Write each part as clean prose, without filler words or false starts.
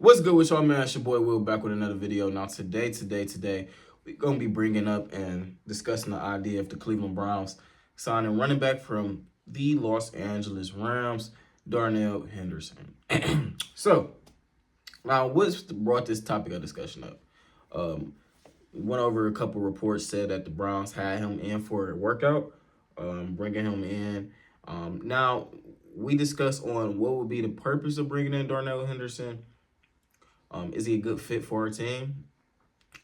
What's good with y'all, man? It's your boy Will back with another video. Now today, we're going to be bringing up and discussing the idea of the Cleveland Browns signing running back from the Los Angeles Rams, Darnell Henderson. So, now what's brought this topic of discussion up? Went over a couple reports, said that the Browns had him in for a workout, bringing him in. Now, we discussed on what would be the purpose of bringing in Darnell Henderson. Is he a good fit for our team?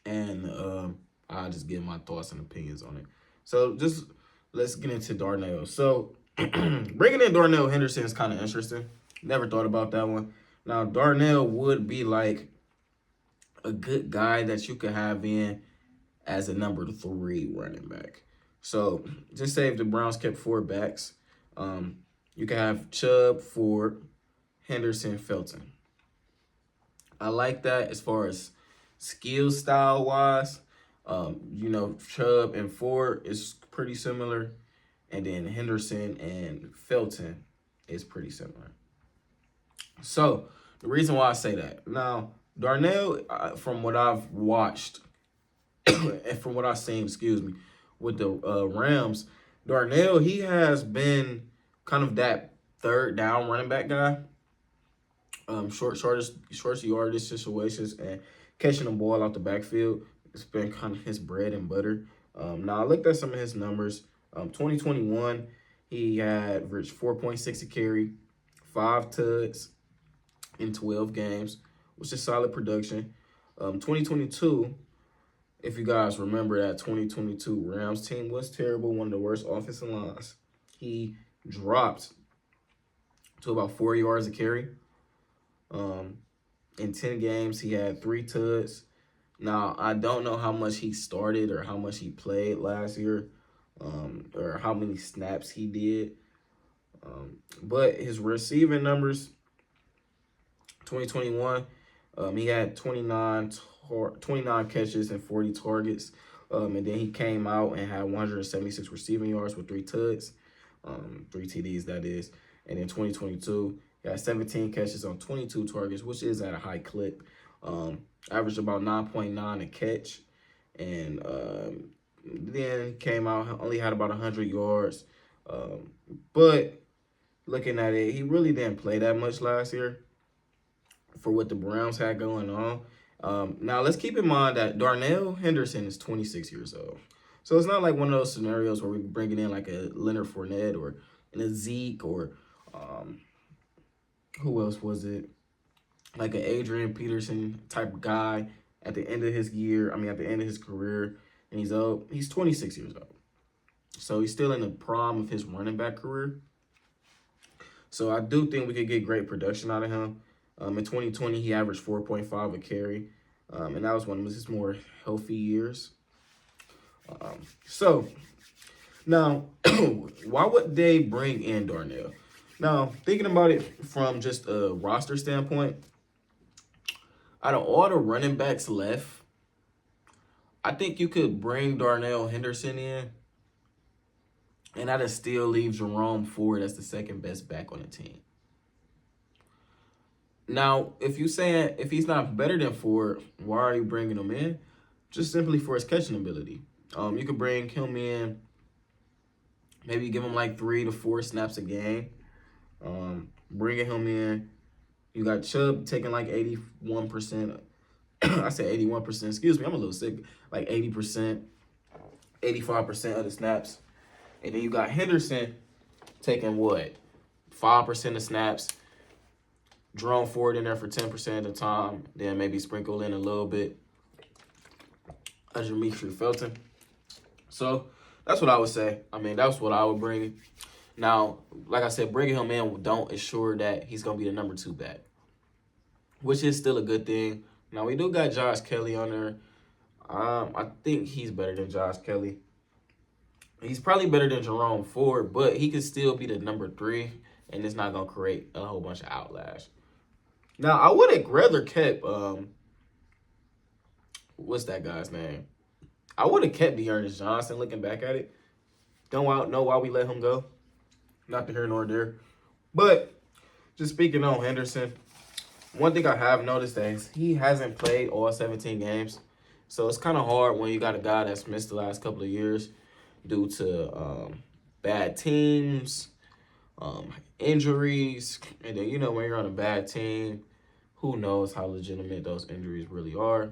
And I'll just give my thoughts and opinions on it. So just let's get into Darnell. So bringing in Darnell Henderson is kind of interesting. Never thought about that one. Now, Darnell would be like a good guy that you could have in as a number 3 running back. So just say if the Browns kept 4 backs, you can have Chubb, Ford, Henderson, Felton. I like that as far as skill style wise. Chubb and Ford is pretty similar. And then Henderson and Felton is pretty similar. So the reason why I say that. Now, Darnell, from what I've watched and from what I've seen, with the Rams, Darnell, he has been kind of that third down running back guy. Short yardage situations and catching the ball out the backfield. It's been kind of his bread and butter. Now, I looked at some of his numbers. 2021, he had averaged 4.6 a carry, 5 tuds in 12 games, which is solid production. 2022, if you guys remember that 2022 Rams team was terrible, one of the worst offensive lines. He dropped to about 4 yards a carry. In 10 games, he had 3 tuds. Now, I don't know how much he started or how much he played last year, or how many snaps he did. But his receiving numbers, 2021, he had 29 catches and 40 targets. And then he came out and had 176 receiving yards with 3 tuds, 3 TDs, that is. And in 2022, he had 17 catches on 22 targets, which is at a high clip. Averaged about 9.9 a catch. And then came out, only had about 100 yards. But looking at it, he really didn't play that much last year for what the Browns had going on. Now, let's keep in mind that Darnell Henderson is 26 years old. So it's not like one of those scenarios where we're bringing in like a Leonard Fournette or a Zeke or who else was it? Like an Adrian Peterson type of guy at the end of his career. And he's 26 years old. So he's still in the prime of his running back career. So I do think we could get great production out of him. In 2020, he averaged 4.5 a carry. And that was one of his more healthy years. So now, why would they bring in Darnell? Now, thinking about it from just a roster standpoint, out of all the running backs left, I think you could bring Darnell Henderson in, and that still leaves Jerome Ford as the second best back on the team. Now, if he's not better than Ford, why are you bringing him in? Just simply for his catching ability. You could bring him in, maybe give him like 3 to 4 snaps a game. Bringing him in, you got Chubb taking like 81%. I said 81%. Excuse me, I'm a little sick. Like 80%, 85% of the snaps. And then you got Henderson taking what? 5% of snaps. Jerome Ford in there for 10% of the time. Then maybe sprinkle in a little bit of Demetri Felton. So that's what I would say. That's what I would bring. Now, like I said, bringing him in don't ensure that he's going to be the number 2 back, which is still a good thing. Now, we do got Josh Kelly on there. I think he's better than Josh Kelly. He's probably better than Jerome Ford, but he could still be the number 3, and it's not going to create a whole bunch of outlash. Now, I would have rather kept, what's that guy's name? I would have kept Dearness Johnson looking back at it. Don't know why we let him go. Not to here nor there. But just speaking on Henderson, One thing I have noticed is he hasn't played all 17 games. So it's kind of hard when you got a guy that's missed the last couple of years due to bad teams, injuries. And then, when you're on a bad team, who knows how legitimate those injuries really are.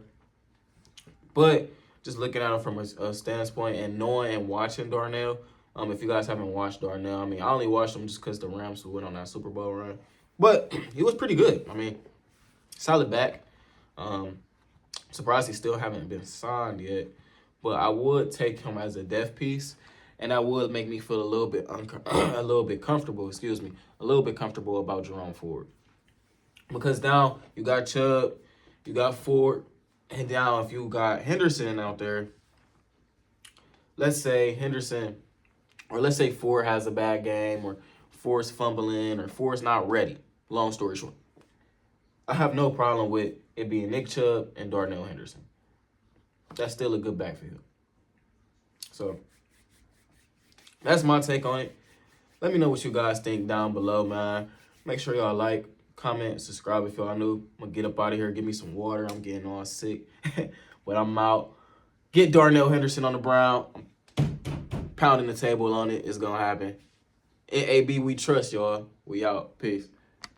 But just looking at him from a standpoint and knowing and watching Darnell, if you guys haven't watched Darnell, I only watched him just because the Rams went on that Super Bowl run. But he was pretty good. Solid back. Surprised he still haven't been signed yet. But I would take him as a depth piece, and that would make me feel a little bit comfortable. A little bit comfortable about Jerome Ford, because now you got Chubb, you got Ford, and now if you got Henderson out there, let's say Ford has a bad game, or Ford's fumbling, or Ford's not ready. Long story short, I have no problem with it being Nick Chubb and Darnell Henderson. That's still a good backfield. So that's my take on it. Let me know what you guys think down below, man. Make sure y'all like, comment, subscribe if y'all new. I'm going to get up out of here, give me some water. I'm getting all sick. But I'm out. Get Darnell Henderson on the Brown. I'm pounding the table on it. It's going to happen. In AB, we trust, y'all. We out. Peace.